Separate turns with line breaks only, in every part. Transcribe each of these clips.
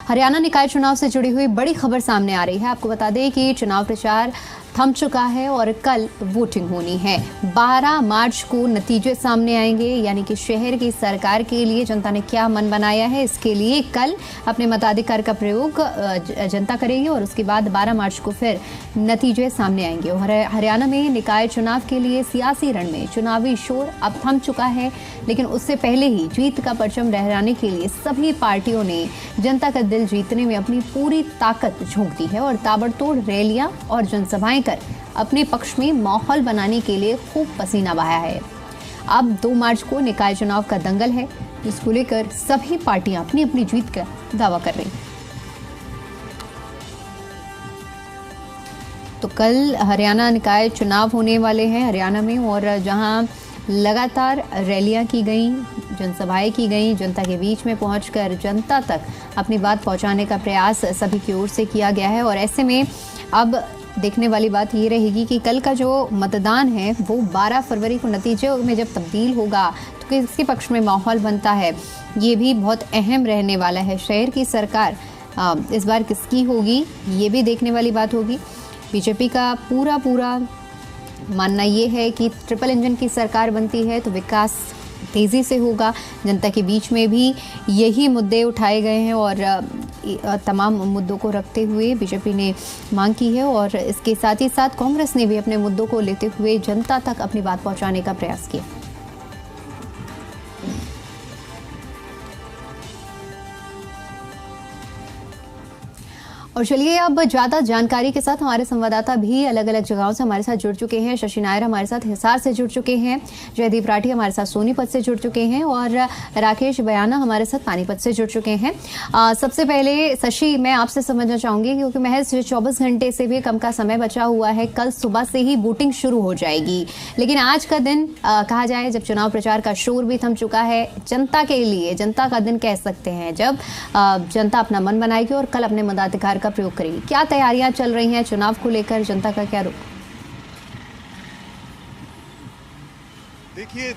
हरियाणा निकाय चुनाव से जुड़ी हुई बड़ी खबर सामने आ रही है। आपको बता दें कि चुनाव प्रचार थम चुका है और कल वोटिंग होनी है। 12 मार्च को नतीजे सामने आएंगे, यानी कि शहर की सरकार के लिए जनता ने क्या मन बनाया है, इसके लिए कल अपने मताधिकार का प्रयोग जनता करेगी और उसके बाद 12 मार्च को फिर नतीजे सामने आएंगे। और हरियाणा में निकाय चुनाव के लिए सियासी रण में चुनावी शोर अब थम चुका है, लेकिन उससे पहले ही जीत का परचम लहराने के लिए सभी पार्टियों ने जनता का दिल जीतने में अपनी पूरी ताकत झोंक दी है और ताबड़तोड़ रैलियां और जनसभाएं कर अपने पक्ष में माहौल बनाने के लिए खूब पसीना बहाया है। अब 2 मार्च को निकाय चुनाव का दंगल है, जिसको लेकर सभी पार्टियां अपनी अपनी जीत का दावा कर रही हैं। तो कल हरियाणा निकाय चुनाव होने वाले हैं हरियाणा में, और जहां लगातार रैलियां की गई, जनसभाएं की गई, जनता के बीच में पहुंचकर जनता तक अपनी बात पहुंचाने का प्रयास सभी की ओर से किया गया है। और ऐसे में अब देखने वाली बात ये रहेगी कि कल का जो मतदान है वो 12 फरवरी को नतीजे में जब तब्दील होगा तो किसके पक्ष में माहौल बनता है, ये भी बहुत अहम रहने वाला है। शहर की सरकार इस बार किसकी होगी, ये भी देखने वाली बात होगी। बीजेपी का पूरा मानना ये है कि ट्रिपल इंजन की सरकार बनती है तो विकास तेज़ी से होगा। जनता के बीच में भी यही मुद्दे उठाए गए हैं और तमाम मुद्दों को रखते हुए बीजेपी ने मांग की है, और इसके साथ ही साथ कांग्रेस ने भी अपने मुद्दों को लेते हुए जनता तक अपनी बात पहुंचाने का प्रयास किया। और चलिए अब ज़्यादा जानकारी के साथ हमारे संवाददाता भी अलग अलग जगहों से हमारे साथ जुड़ चुके हैं। शशि नायर हमारे साथ हिसार से जुड़ चुके हैं, जयदीप राठी हमारे साथ सोनीपत से जुड़ चुके हैं और राकेश बयाना हमारे साथ पानीपत से जुड़ चुके हैं। सबसे पहले शशि, मैं आपसे समझना चाहूंगी क्योंकि महज 24 घंटे से भी कम का समय बचा हुआ है, कल सुबह से ही वोटिंग शुरू हो जाएगी, लेकिन आज का दिन कहा जाए जब चुनाव प्रचार का शोर भी थम चुका है, जनता के लिए जनता का दिन कह सकते हैं, जब जनता अपना मन बनाएगी और कल अपने मताधिकार प्रयोग करेगी। क्या तैयारियां चल रही हैं चुनाव को लेकर, जनता का क्या रुख?
देखिए,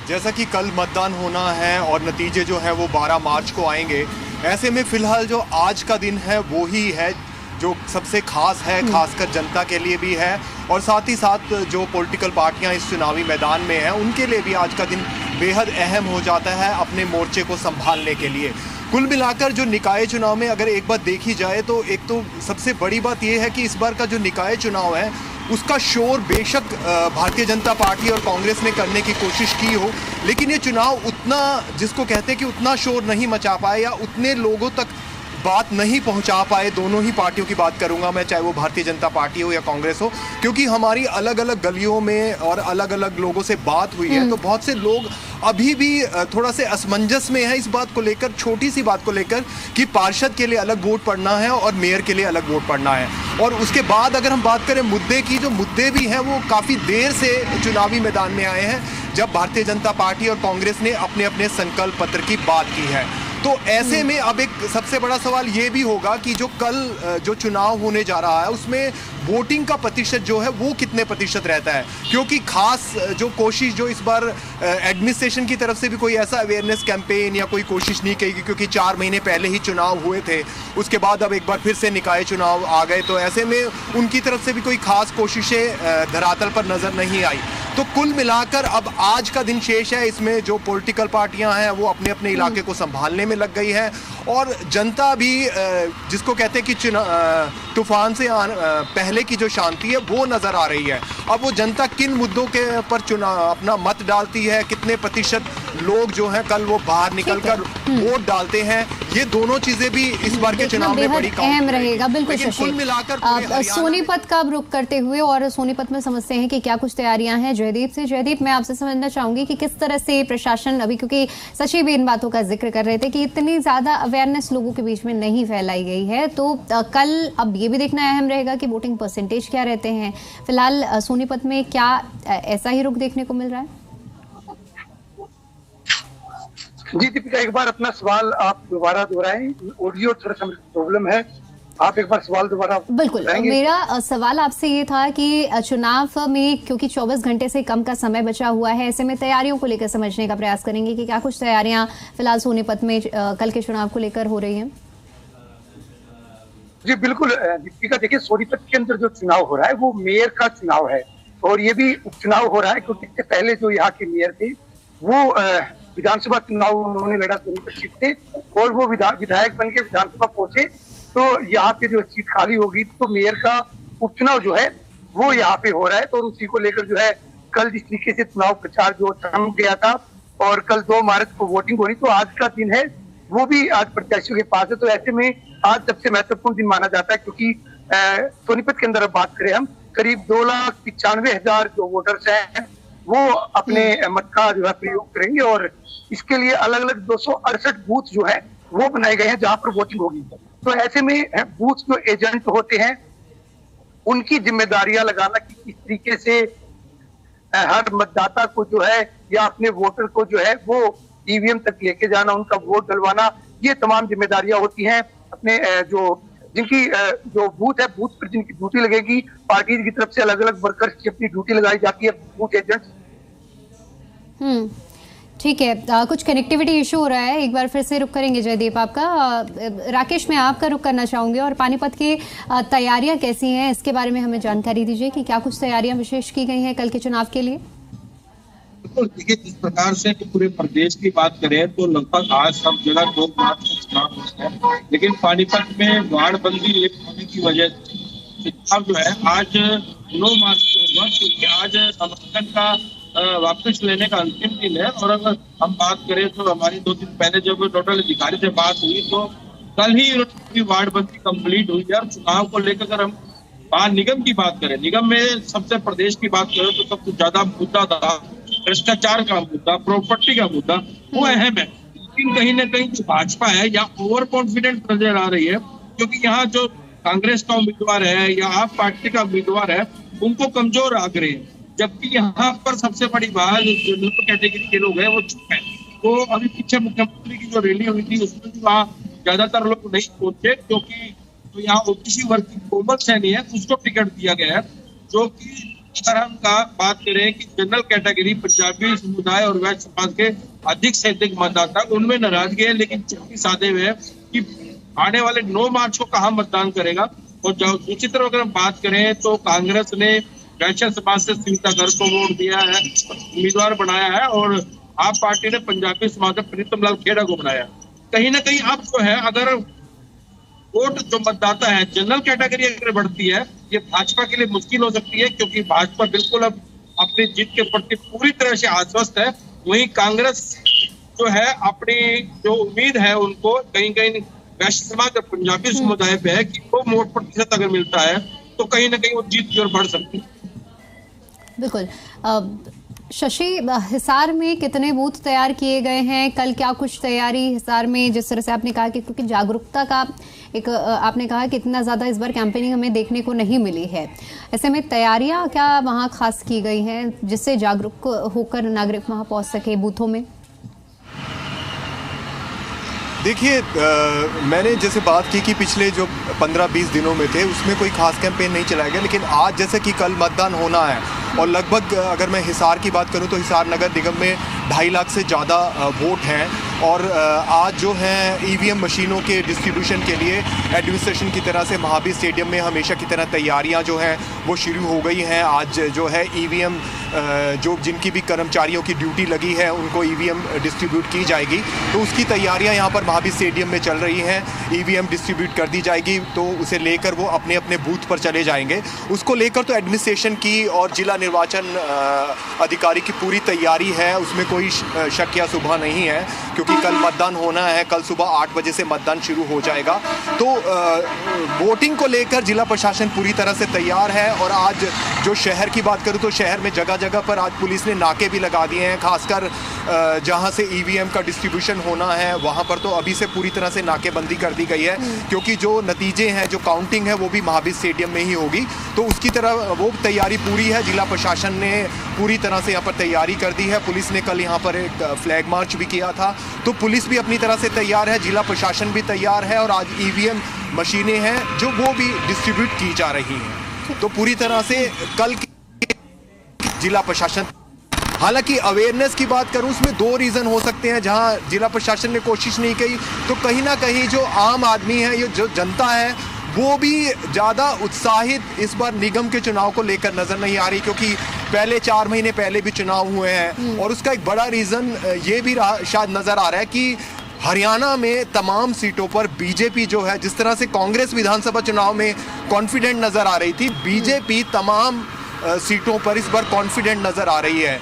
जैसा कि कल मतदान होना है और नतीजे जो है वो 12 मार्च को आएंगे, ऐसे में फिलहाल जो आज का दिन है वो ही है जो सबसे खास है, खासकर जनता के लिए भी है और साथ ही साथ जो पॉलिटिकल पार्टियां इस चुनावी मैदान में हैं उनके लिए भी आज का दिन बेहद अहम हो जाता है अपने मोर्चे को संभालने के लिए। कुल मिलाकर जो निकाय चुनाव में अगर एक बात देखी जाए तो एक तो सबसे बड़ी बात यह है कि इस बार का जो निकाय चुनाव है उसका शोर बेशक भारतीय जनता पार्टी और कांग्रेस ने करने की कोशिश की हो, लेकिन ये चुनाव उतना, जिसको कहते हैं कि उतना शोर नहीं मचा पाए या उतने लोगों तक बात नहीं पहुंचा पाए। दोनों ही पार्टियों की बात करूंगा मैं, चाहे वो भारतीय जनता पार्टी हो या कांग्रेस हो, क्योंकि हमारी अलग अलग गलियों में और अलग अलग लोगों से बात हुई है तो बहुत से लोग अभी भी थोड़ा से असमंजस में है इस बात को लेकर, छोटी सी बात को लेकर कि पार्षद के लिए अलग वोट पड़ना है और मेयर के लिए अलग वोट पड़ना है। और उसके बाद अगर हम बात करें मुद्दे की, जो मुद्दे भी हैं वो काफ़ी देर से चुनावी मैदान में आए हैं जब भारतीय जनता पार्टी और कांग्रेस ने अपने अपने संकल्प पत्र की बात की है। तो ऐसे में अब एक सबसे बड़ा सवाल ये भी होगा कि जो कल जो चुनाव होने जा रहा है उसमें वोटिंग का प्रतिशत जो है वो कितने प्रतिशत रहता है, क्योंकि खास जो कोशिश जो इस बार एडमिनिस्ट्रेशन की तरफ से भी कोई ऐसा अवेयरनेस कैंपेन या कोई कोशिश नहीं की, क्योंकि 4 महीने पहले ही चुनाव हुए थे, उसके बाद अब एक बार फिर से निकाय चुनाव आ गए, तो ऐसे में उनकी तरफ से भी कोई खास कोशिशें धरातल पर नजर नहीं आई। तो कुल मिलाकर अब आज का दिन शेष है, इसमें जो पॉलिटिकल पार्टियां हैं वो अपने अपने इलाके को संभालने में लग गई है और जनता भी जिसको कहते हैं कि तूफान से पहले की जो शांति है वो नजर आ रही है। अब वो जनता किन मुद्दों के पर अपना मत डालती है, कितने प्रतिशत लोग जो हैं कल वो बाहर निकलकर वोट डालते हैं, ये दोनों चीजें भी इस बार के चुनाव में बड़ी
अहम रहेगा। बिल्कुल शशि,
कुल मिलाकर
सोनीपत का रुख करते हुए और सोनीपत में समझते हैं कि क्या कुछ तैयारियां हैं। जयदीप, मैं आपसे समझना चाहूंगी कि किस तरह से प्रशासन, अभी क्योंकि शशि भी इन बातों का जिक्र कर रहे थे कि इतनी ज्यादा अवेयरनेस लोगों के बीच में नहीं फैलाई गई है, तो कल अब ये भी देखना अहम रहेगा कि वोटिंग परसेंटेज क्या रहते हैं। फिलहाल सोनीपत में क्या ऐसा ही रुख देखने को मिल रहा है?
जी दीपिका, एक बार अपना सवाल आप दोबारा दोहराएं, ऑडियो थोड़ा सा प्रॉब्लम है, आप एक बार सवाल दोबारा।
बिल्कुल, मेरा सवाल आपसे ये था कि चुनाव में क्योंकि 24 घंटे से कम का समय बचा हुआ है, ऐसे में तैयारियों को लेकर समझने का प्रयास करेंगे कि क्या कुछ तैयारियां फिलहाल सोनीपत में कल के चुनाव को लेकर हो रही हैं।
जी बिल्कुल दीपिका, देखिए सोनीपत के अंदर जो चुनाव हो रहा है वो मेयर का चुनाव है, और ये भी उपचुनाव हो रहा है क्योंकि इससे पहले जो यहाँ के मेयर थे वो विधानसभा चुनाव उन्होंने लड़ा सोनीपत सीट से, और वो विधायक बन के विधानसभा पहुंचे, तो यहाँ पे जो सीट खाली होगी तो मेयर का उपचुनाव जो है वो यहाँ पे हो रहा है। तो उसी को लेकर जो है कल जिस तरीके से चुनाव प्रचार जो थम गया था और कल 2 मार्च को वोटिंग होनी, तो आज का दिन है वो भी आज प्रत्याशियों के पास है। तो ऐसे में आज सबसे महत्वपूर्ण दिन माना जाता है क्योंकि सोनीपत के अंदर अब बात करें हम, करीब 2,95,000 जो वोटर्स हैं वो अपने मत का जो है प्रयोग करेंगे, और इसके लिए अलग अलग 268 बूथ जो है वो बनाए गए हैं जहां पर वोटिंग होगी। तो ऐसे में बूथ जो एजेंट होते हैं उनकी जिम्मेदारियां लगाना कि किस तरीके से हर मतदाता को जो है या अपने वोटर को जो है वो ईवीएम तक लेके जाना, उनका वोट डलवाना, ये तमाम जिम्मेदारियां होती हैं अपने जो जिनकी जो बूथ है, बूथ पर जिनकी ड्यूटी लगेगी, पार्टी की तरफ से अलग अलग वर्कर्स की अपनी ड्यूटी लगाई जाती है, बूथ एजेंट्स।
ठीक है, कुछ कनेक्टिविटी इशू हो रहा है, एक बार फिर से रुक करेंगे जयदीप आपका। राकेश, मैं आपका रुक करना चाहूंगी और पानीपत की तैयारियां कैसी हैं इसके बारे में हमें जानकारी दीजिए कि क्या कुछ तैयारियां विशेष की गई हैं कल के चुनाव के लिए।
बिल्कुल, देखिए जिस प्रकार से पूरे प्रदेश की बात करें तो लगभग आज सब जगह 2 मार्च को चुनाव होता है, लेकिन पानीपत में वार्डबंदी लेट होने की वजह से चुनाव जो है आज 9 मार्च को होगा, क्योंकि आज नामांकन का वापस लेने का अंतिम दिन है। और अगर हम बात करें तो हमारी 2 दिन पहले जब नोडल अधिकारी से बात हुई तो कल ही वार्डबंदी कंप्लीट हुई है। और चुनाव को लेकर अगर हम निगम की बात करें, निगम में सबसे प्रदेश की बात करें तो सबसे ज्यादा मुद्दा था भ्रष्टाचार का मुद्दा, प्रॉपर्टी का मुद्दा, वो अहम है। लेकिन कहीं ना कहीं जो भाजपा है या ओवर कॉन्फिडेंट नजर आ रही है, क्योंकि यहाँ जो कांग्रेस का उम्मीदवार है या आप पार्टी का उम्मीदवार है उनको कमजोर आग रहे हैं, जबकि यहाँ पर सबसे बड़ी बात जो लोअर कैटेगरी के लोग हैं वो चुप है। तो अभी पीछे मुख्यमंत्री की जो रैली हुई थी उसमें भी वहाँ ज्यादातर लोग नहीं पहुंचे, क्योंकि तो यहाँ ओबीसी वर्ग की कोमल सैनी है उसको टिकट दिया गया है, जो कि अगर हम बात करें कि जनरल कैटेगरी पंजाबी समुदाय और वैश्य समाज के अधिक से अधिक मतदाता उनमें नाराजगी है, लेकिन चिट्ठी साधे हुए है कि आने वाले 9 मार्च को कहाँ मतदान करेगा। और दूसरी तरफ अगर हम बात करें तो कांग्रेस ने वैश्य समाज से सीता घर को वोट दिया है, उम्मीदवार बनाया है, और आप पार्टी ने पंजाबी समाज से प्रीतम लाल खेड़ा को बनाया। कहीं ना कहीं अब जो है अगर वोट जो मतदाता है जनरल कैटेगरी अगर बढ़ती है, ये भाजपा के लिए मुश्किल हो सकती है, क्योंकि भाजपा बिल्कुल अब अपनी जीत के प्रति पूरी तरह से आश्वस्त है। वहीं कांग्रेस जो है अपनी जो उम्मीद है उनको कहीं कहीं वैश्य समाज और पंजाबी समुदाय पे है कि वो वोट प्रतिशत अगर मिलता है तो कहीं ना कहीं वो जीत की ओर बढ़ सकती है।
बिल्कुल। शशि, हिसार में कितने बूथ तैयार किए गए हैं? कल क्या कुछ तैयारी हिसार में, जिस तरह से आपने कहा कि क्योंकि जागरूकता का एक आपने कहा कि इतना ज़्यादा इस बार कैंपेनिंग हमें देखने को नहीं मिली है, ऐसे में तैयारियां क्या वहाँ खास की गई हैं जिससे जागरूक होकर नागरिक वहाँ पहुँच सके बूथों में?
देखिए, मैंने जैसे बात की कि पिछले जो 15-20 दिनों में थे उसमें कोई खास कैंपेन नहीं चलाया गया, लेकिन आज जैसे कि कल मतदान होना है और लगभग अगर मैं हिसार की बात करूं तो हिसार नगर निगम में 2.5 लाख से ज़्यादा वोट हैं, और आज जो है ईवीएम मशीनों के डिस्ट्रीब्यूशन के लिए एडमिनिस्ट्रेशन की तरह से महावीर स्टेडियम में हमेशा की तरह तैयारियां जो हैं वो शुरू हो गई हैं। आज जो है ईवीएम जो जिनकी भी कर्मचारियों की ड्यूटी लगी है उनको ईवीएम डिस्ट्रीब्यूट की जाएगी, तो उसकी तैयारियां यहाँ पर महावीर स्टेडियम में चल रही हैं। ईवीएम डिस्ट्रीब्यूट कर दी जाएगी तो उसे लेकर वो अपने अपने बूथ पर चले जाएंगे। उसको लेकर तो एडमिनिस्ट्रेशन की और जिला निर्वाचन अधिकारी की पूरी तैयारी है, उसमें कोई शक या शुबा नहीं है, क्योंकि कल मतदान होना है। कल सुबह 8 बजे से मतदान शुरू हो जाएगा। तो वोटिंग को लेकर जिला प्रशासन पूरी तरह से तैयार है। और आज जो शहर की बात करूं तो शहर में जगह जगह पर आज पुलिस ने नाके भी लगा दिए हैं, खासकर जहां से ईवीएम का डिस्ट्रीब्यूशन होना है वहां पर तो अभी से पूरी तरह से नाकेबंदी कर दी गई है, क्योंकि जो नतीजे हैं, जो काउंटिंग है वो भी महावीर स्टेडियम में ही होगी। तो उसकी तरह वो तैयारी पूरी है। जिला प्रशासन ने पूरी तरह से यहाँ पर तैयारी कर दी है। पुलिस ने कल यहाँ पर एक फ्लैग मार्च भी किया था, तो पुलिस भी अपनी तरह से तैयार है, जिला प्रशासन भी तैयार है। और आज ईवीएम मशीनें हैं जो वो भी डिस्ट्रीब्यूट की जा रही हैं। तो पूरी तरह से कल जिला प्रशासन, हालांकि अवेयरनेस की बात करूं उसमें 2 रीज़न हो सकते हैं जहां जिला प्रशासन ने कोशिश नहीं की, तो कहीं ना कहीं जो आम आदमी है, ये जो जनता है वो भी ज़्यादा उत्साहित इस बार निगम के चुनाव को लेकर नजर नहीं आ रही, क्योंकि पहले 4 महीने पहले भी चुनाव हुए हैं। और उसका एक बड़ा रीज़न ये भी शायद नज़र आ रहा है कि हरियाणा में तमाम सीटों पर बीजेपी जो है, जिस तरह से कांग्रेस विधानसभा चुनाव में कॉन्फिडेंट नज़र आ रही थी, बीजेपी तमाम सीटों पर इस बार कॉन्फिडेंट नज़र आ रही है।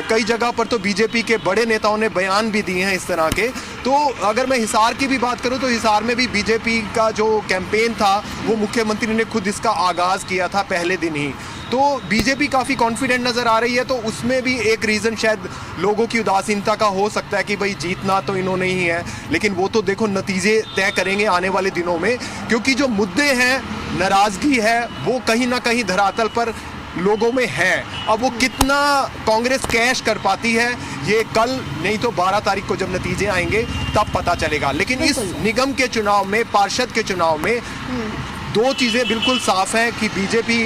कई जगह पर तो बीजेपी के बड़े नेताओं ने बयान भी दिए हैं इस तरह के। तो अगर मैं हिसार की भी बात करूं तो हिसार में भी बीजेपी का जो कैंपेन था वो मुख्यमंत्री ने खुद इसका आगाज़ किया था पहले दिन ही। तो बीजेपी काफ़ी कॉन्फिडेंट नज़र आ रही है। तो उसमें भी एक रीज़न शायद लोगों की उदासीनता का हो सकता है कि भाई जीतना तो इन्होंने ही है, लेकिन वो तो देखो नतीजे तय करेंगे आने वाले दिनों में, क्योंकि जो मुद्दे हैं, नाराज़गी है, वो कहीं ना कहीं धरातल पर लोगों में है। अब वो कितना कांग्रेस कैश कर पाती है ये कल नहीं तो 12 तारीख को जब नतीजे आएंगे तब पता चलेगा। लेकिन इस निगम के चुनाव में, पार्षद के चुनाव में 2 चीज़ें बिल्कुल साफ हैं कि बीजेपी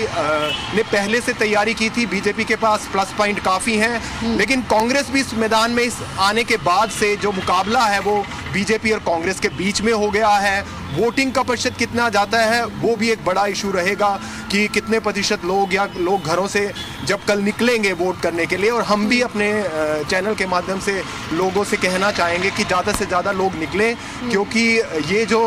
ने पहले से तैयारी की थी, बीजेपी के पास प्लस पॉइंट काफ़ी हैं, लेकिन कांग्रेस भी इस मैदान में इस आने के बाद से जो मुकाबला है वो बीजेपी और कांग्रेस के बीच में हो गया है। वोटिंग का प्रतिशत कितना जाता है वो भी एक बड़ा इशू रहेगा कि कितने प्रतिशत लोग घरों से जब कल निकलेंगे वोट करने के लिए। और हम भी अपने चैनल के माध्यम से लोगों से कहना चाहेंगे कि ज़्यादा से ज़्यादा लोग निकलें, क्योंकि ये जो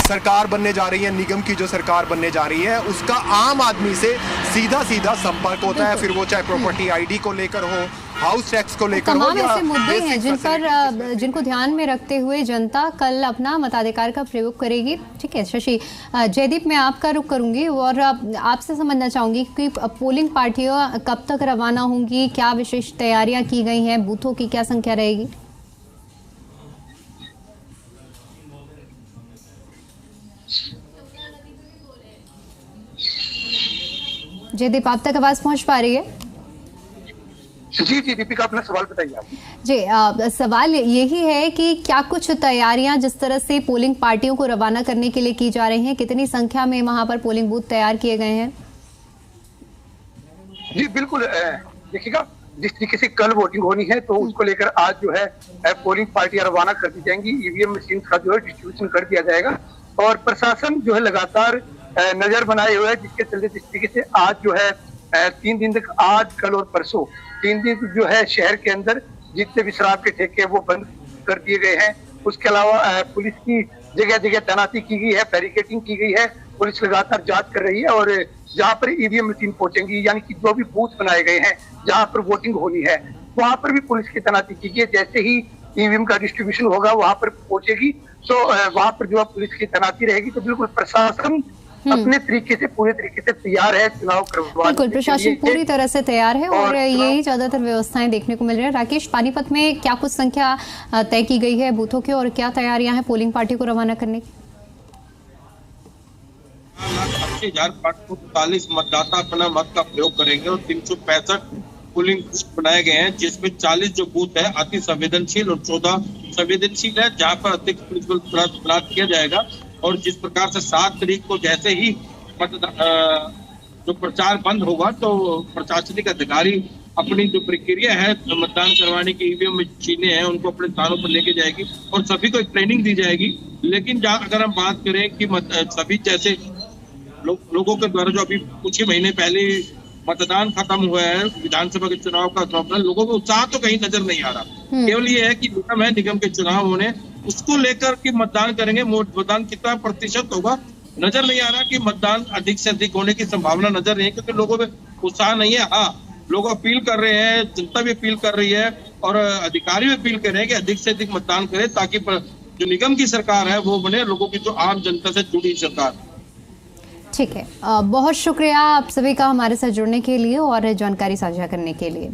सरकार बनने जा रही है, निगम की जो सरकार बनने जा रही है, उसका आम आदमी से सीधा संपर्क होता है, फिर वो चाहे प्रॉपर्टी आईडी को लेकर हो, हाउस टैक्स को लेकर हो,
तमाम ऐसे मुद्दे हैं जिनको ध्यान में रखते हुए जनता कल अपना मताधिकार का प्रयोग करेगी। ठीक है शशि, जयदीप मैं आपका रुख करूंगी और आपसे समझना चाहूंगी कि पोलिंग पार्टियां कब तक रवाना होंगी, क्या विशेष तैयारियां की गई हैं, बूथों की क्या संख्या रहेगी? जयदीप आप तक आवाज पहुंच पा रही है?
जी दीपिका, अपना सवाल बताइए आप।
जी सवाल यही है कि क्या कुछ तैयारियां जिस तरह से पोलिंग पार्टियों को रवाना करने के लिए की जा रही हैं, कितनी संख्या में वहां पर पोलिंग बूथ तैयार किए गए हैं?
जी बिल्कुल, देखिएगा जिस तरीके से कल वोटिंग होनी है तो उसको लेकर आज जो है पोलिंग पार्टियां रवाना कर दी जाएंगी, ईवीएम मशीन का जो है डिस्ट्रीब्यूशन कर दिया जाएगा और प्रशासन जो है लगातार नजर बनाए हुए है, जिसके चलते जिस तरीके से आज जो है 3 दिन तक, आज कल और परसों 3 दिन जो है शहर के अंदर जितने भी शराब के ठेके वो बंद कर दिए गए हैं। उसके अलावा पुलिस की जगह जगह तैनाती की गई है, बैरिकेडिंग की गई है, पुलिस लगातार जांच कर रही है और जहाँ पर ईवीएम मशीन पहुंचेंगी, यानी कि जो भी बूथ बनाए गए हैं जहाँ पर वोटिंग होनी है वहां पर भी पुलिस की तैनाती की गई है। जैसे ही ईवीएम का डिस्ट्रीब्यूशन होगा वहां पर पहुंचेगी तो वहां पर जो है पुलिस की तैनाती रहेगी। तो बिल्कुल प्रशासन अपने तरीके से, पूरे तरीके से तैयार है चुनाव करवाने।
बिल्कुल प्रशासन पूरी तरह से तैयार है और यही ज्यादातर व्यवस्थाएं देखने को मिल रही है। राकेश, पानीपत में क्या कुछ संख्या तय की गई है बूथों की और क्या तैयारियां हैं पोलिंग पार्टी को रवाना करने की?
80,545 मतदाता अपना मत का प्रयोग करेंगे और 365 पोलिंग बूथ बनाए गए हैं, जिसमें 40 जो बूथ है अति संवेदनशील और 14 संवेदनशील है, जहां पर अतिरिक्त पुलिस बल तैनात किया जाएगा। और जिस प्रकार से 7 तारीख को जैसे ही जो प्रचार बंद होगा तो प्रशासनिक अधिकारी अपनी जो प्रक्रिया है मतदान करवाने की, ईवीएम मशीनें हैं उनको अपने स्थानों पर लेके जाएगी और सभी को एक ट्रेनिंग दी जाएगी। लेकिन जहाँ अगर हम बात करें कि सभी जैसे लोगों के द्वारा जो अभी कुछ ही महीने पहले मतदान खत्म हुआ है विधानसभा के चुनाव का दौरान, लोगों को उत्साह तो कहीं नजर नहीं आ रहा। केवल ये है कि निगम के चुनाव होने, उसको लेकर कि मतदान करेंगे, मतदान कितना प्रतिशत होगा नजर नहीं आ रहा कि मतदान अधिक से अधिक होने की संभावना नजर नहीं है, क्योंकि लोगों में उत्साह नहीं है। हाँ, लोग अपील कर रहे हैं, जनता भी अपील कर रही है और अधिकारी भी अपील कर रहे हैं कि अधिक से अधिक मतदान करें ताकि जो निगम की सरकार है वो बने लोगों की जो आम जनता से जुड़ी सरकार।
ठीक है, बहुत शुक्रिया आप सभी का हमारे साथ जुड़ने के लिए और जानकारी साझा करने के लिए।